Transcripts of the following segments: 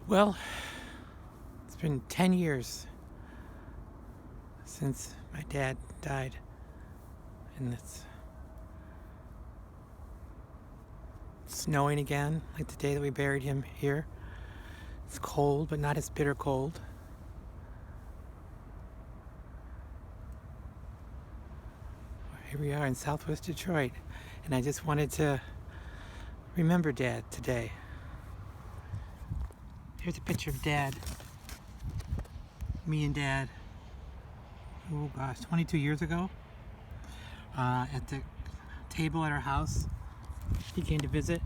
Well, it's been 10 years since my dad died, and it's snowing again, like the day that we buried him here. It's cold, but not as bitter cold. Here we are in Southwest Detroit, and I just wanted to remember Dad today. Here's a picture of Dad. Me and Dad, 22 years ago, at the table at our house. He came to visit,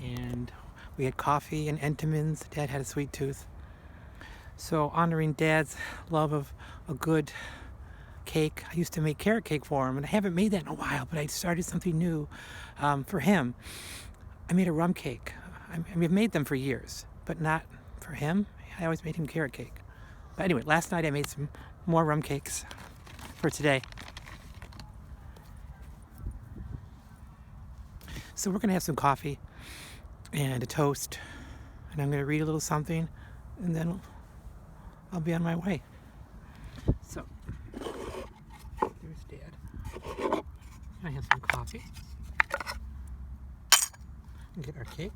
and we had coffee and Entenmann's. Dad had a sweet tooth. So honoring Dad's love of a good cake. I used to make carrot cake for him, and I haven't made that in a while, but I started something new for him. I made a rum cake. I've made them for years, but not for him. I always made him carrot cake. But anyway, last night I made some more rum cakes for today. So we're going to have some coffee and a toast, and I'm going to read a little something, and then I'll be on my way. So, there's Dad. I have some coffee. And get our cake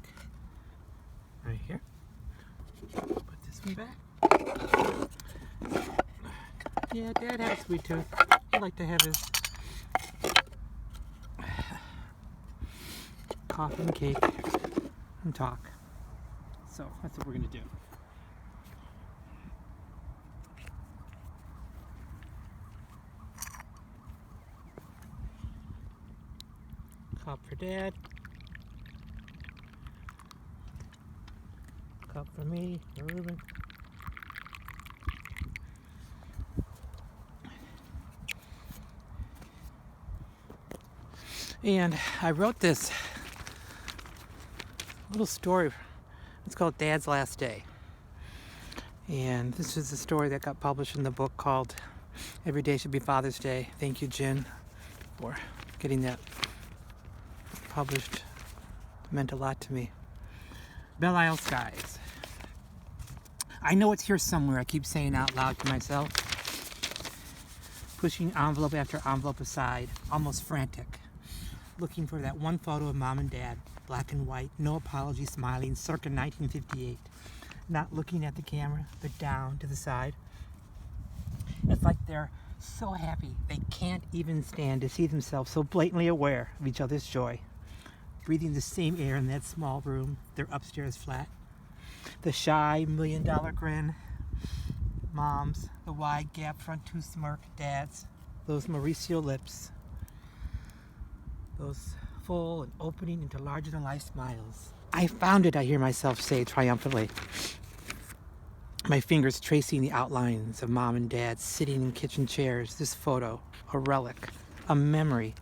right here. Put this one back. Yeah, Dad had a sweet tooth. He'd like to have his coffee and cake and talk. So that's what we're going to do. Cup for Dad. Cup for me, for Ruben. And I wrote this little story. It's called Dad's Last Day. And this is a story that got published in the book called Every Day Should Be Father's Day. Thank you, Jen, for getting that published. It meant a lot to me. Belle Isle Skies. I know it's here somewhere, I keep saying out loud to myself. Pushing envelope after envelope aside, almost frantic. Looking for that one photo of Mom and Dad, black and white, no apology, smiling, circa 1958. Not looking at the camera, but down to the side. It's like they're so happy they can't even stand to see themselves so blatantly aware of each other's joy. Breathing the same air in that small room, their upstairs flat. The shy $1 million grin, Mom's, the wide gap front tooth smirk, Dad's, those Mauricio lips, those full and opening into larger-than-life smiles. I found it, I hear myself say triumphantly. My fingers tracing the outlines of Mom and Dad sitting in kitchen chairs. This photo, a relic, a memory,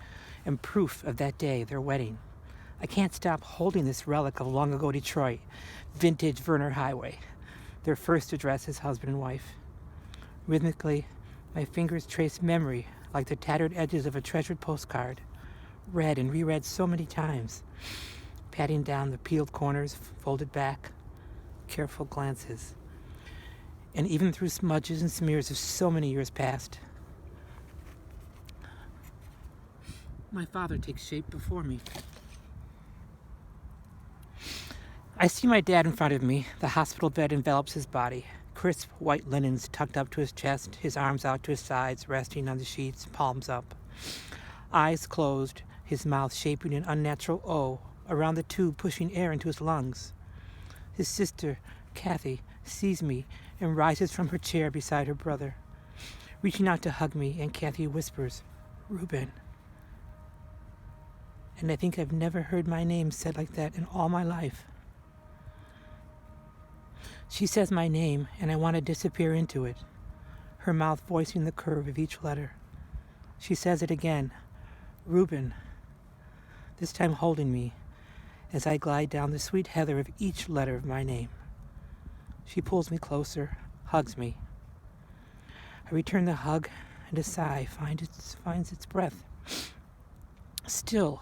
and proof of that day, their wedding. I can't stop holding this relic of long ago Detroit, vintage Verner Highway, their first address as husband and wife. Rhythmically, my fingers trace memory like the tattered edges of a treasured postcard, read and reread so many times, patting down the peeled corners, folded back, careful glances. And even through smudges and smears of so many years past, my father takes shape before me. I see my dad in front of me. The hospital bed envelops his body. Crisp white linens tucked up to his chest, his arms out to his sides, resting on the sheets, palms up. Eyes closed, his mouth shaping an unnatural O around the tube pushing air into his lungs. His sister, Kathy, sees me and rises from her chair beside her brother, reaching out to hug me, and Kathy whispers, "Ruben." And I think I've never heard my name said like that in all my life. She says my name, and I want to disappear into it, her mouth voicing the curve of each letter. She says it again, "Ruben," this time holding me as I glide down the sweet heather of each letter of my name. She pulls me closer, hugs me. I return the hug, and a sigh finds its breath. Still,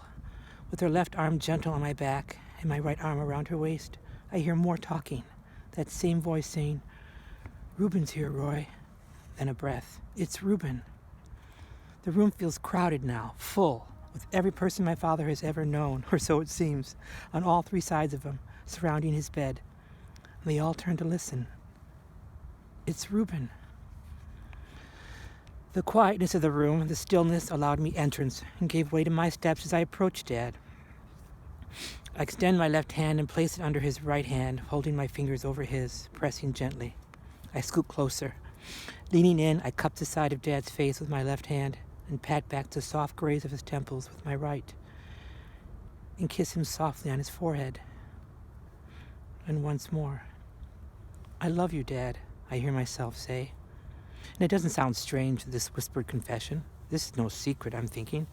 with her left arm gentle on my back and my right arm around her waist, I hear more talking, That same voice saying, "Ruben's here, Roy." Then a breath. "It's Ruben." The room feels crowded now, full, with every person my father has ever known, or so it seems, on all three sides of him, surrounding his bed. And they all turn to listen. It's Ruben. The quietness of the room, the stillness, allowed me entrance and gave way to my steps as I approached Dad. I extend my left hand and place it under his right hand, holding my fingers over his, pressing gently. I scoot closer. Leaning in, I cup the side of Dad's face with my left hand and pat back the soft graze of his temples with my right, and kiss him softly on his forehead. And once more. "I love you, Dad," I hear myself say. And it doesn't sound strange, this whispered confession. This is no secret, I'm thinking,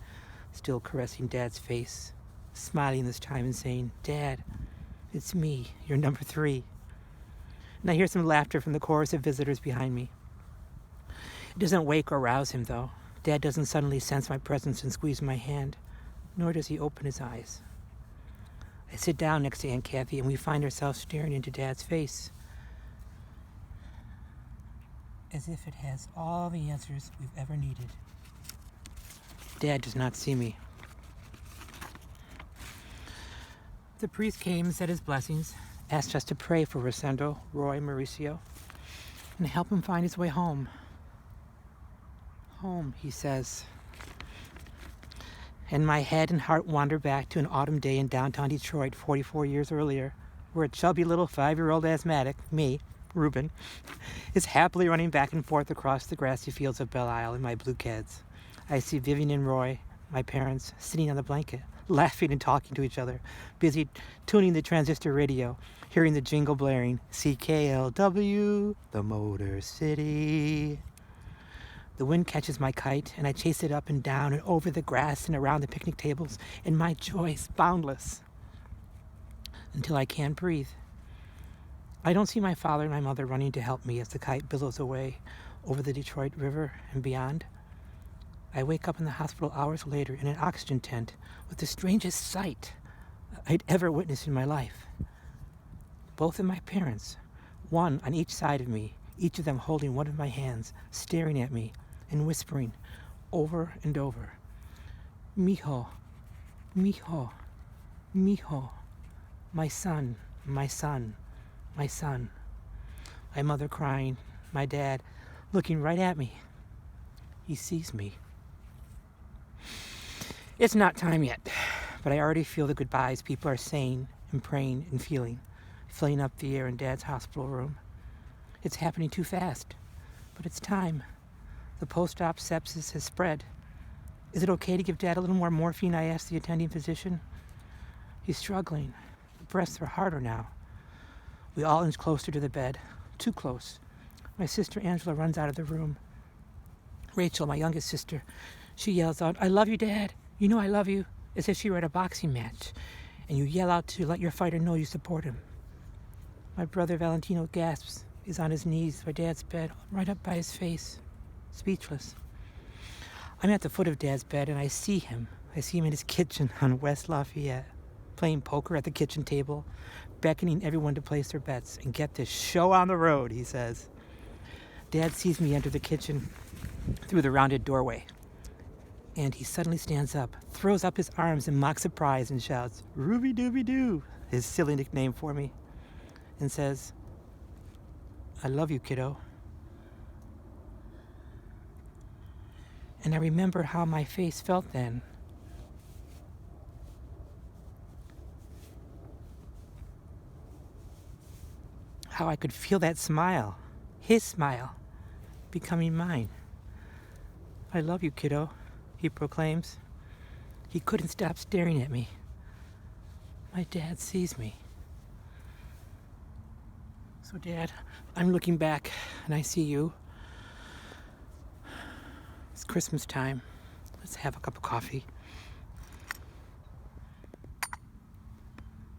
still caressing Dad's face, smiling this time and saying, "Dad, it's me, your number 3. And I hear some laughter from the chorus of visitors behind me. It doesn't wake or rouse him, though. Dad doesn't suddenly sense my presence and squeeze my hand, nor does he open his eyes. I sit down next to Aunt Kathy, and we find ourselves staring into Dad's face, as if it has all the answers we've ever needed. Dad does not see me. The priest came and said his blessings, asked us to pray for Rosendo, Roy, Mauricio, and help him find his way home. Home, he says. And my head and heart wander back to an autumn day in downtown Detroit 44 years earlier, where a chubby little 5-year-old asthmatic, me, Ruben, is happily running back and forth across the grassy fields of Belle Isle in my blue Keds. I see Vivian and Roy, my parents, sitting on the blanket, laughing and talking to each other, busy tuning the transistor radio, hearing the jingle blaring, CKLW, the Motor City. The wind catches my kite, and I chase it up and down and over the grass and around the picnic tables, and my joy is boundless until I can't breathe. I don't see my father and my mother running to help me as the kite billows away over the Detroit River and beyond. I wake up in the hospital hours later in an oxygen tent with the strangest sight I'd ever witnessed in my life. Both of my parents, one on each side of me, each of them holding one of my hands, staring at me and whispering over and over, "Mijo, mijo, mijo, my son, my son, my son." My mother crying, my dad looking right at me. He sees me. It's not time yet, but I already feel the goodbyes people are saying and praying and feeling, filling up the air in Dad's hospital room. It's happening too fast, but it's time. The post-op sepsis has spread. Is it okay to give Dad a little more morphine? I asked the attending physician. He's struggling. The breaths are harder now. We all inch closer to the bed, too close. My sister Angela runs out of the room. Rachel, my youngest sister, she yells out, "I love you, Dad. You know I love you," as if she were at a boxing match, and you yell out to let your fighter know you support him. My brother Valentino gasps. He's on his knees by Dad's bed, right up by his face, speechless. I'm at the foot of Dad's bed, and I see him. I see him in his kitchen on West Lafayette, playing poker at the kitchen table, beckoning everyone to place their bets and get this show on the road, he says. Dad sees me enter the kitchen through the rounded doorway, and he suddenly stands up, throws up his arms in mock surprise and shouts, "Ruby Dooby Doo," his silly nickname for me, and says, "I love you, kiddo." And I remember how my face felt then. How I could feel that smile, his smile, becoming mine. "I love you, kiddo," he proclaims. He couldn't stop staring at me. My dad sees me. So, Dad, I'm looking back and I see you. It's Christmas time. Let's have a cup of coffee.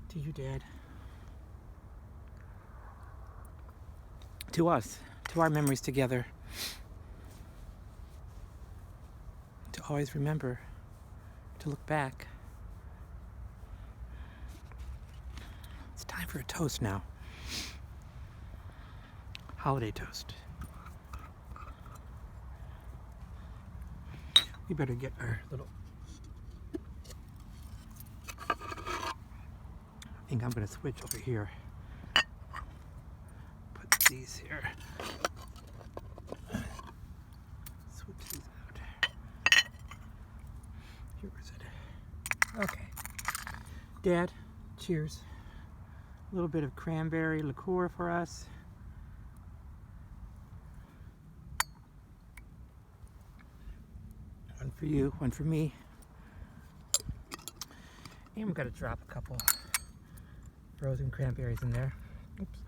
To you, Dad. To us, to our memories together. To always remember, to look back. It's time for a toast now. holiday toast. We better get our little... I think I'm going to switch over here. Put these here. Switch these out. Here is it. Okay. Dad, cheers. A little bit of cranberry liqueur for us. One for you, one for me. And we've got to drop a couple frozen cranberries in there. Oops.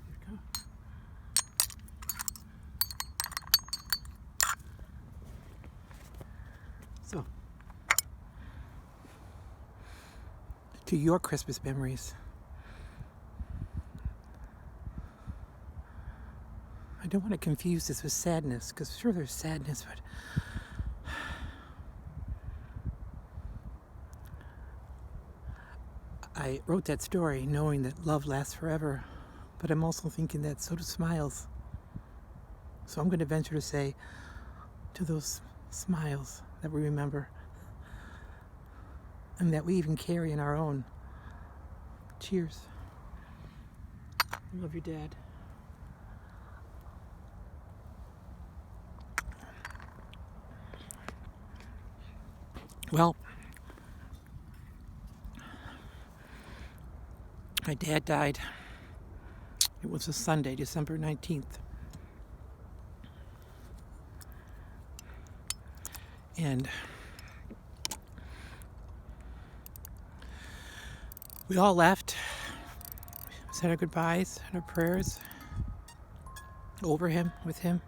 There we go. So, to your Christmas memories. I don't want to confuse this with sadness, because sure there's sadness, but I wrote that story knowing that love lasts forever, but I'm also thinking that so do smiles. So I'm going to venture to say, to those smiles that we remember, and that we even carry in our own. Cheers. I love your dad. Well, my dad died. It was a Sunday, December 19th. And we all left, said our goodbyes and our prayers over him, with him.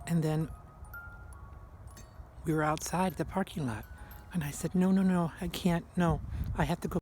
And then we were outside the parking lot. And I said, no, I can't, no. I have to go